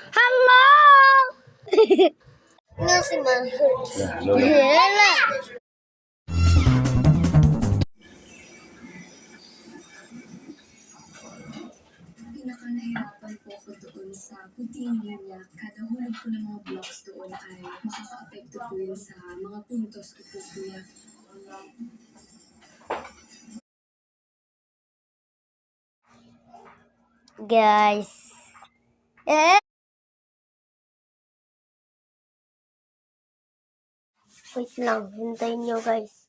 Hello! Nasi mah. Hello. Nahirapan po ako doon sa puting linya. Kada hulog ko ng mga blocks doon ay makaka-apekto po yun sa mga puntos ko po, kuya. Guys. Eh. Wait lang, hintayin nyo guys.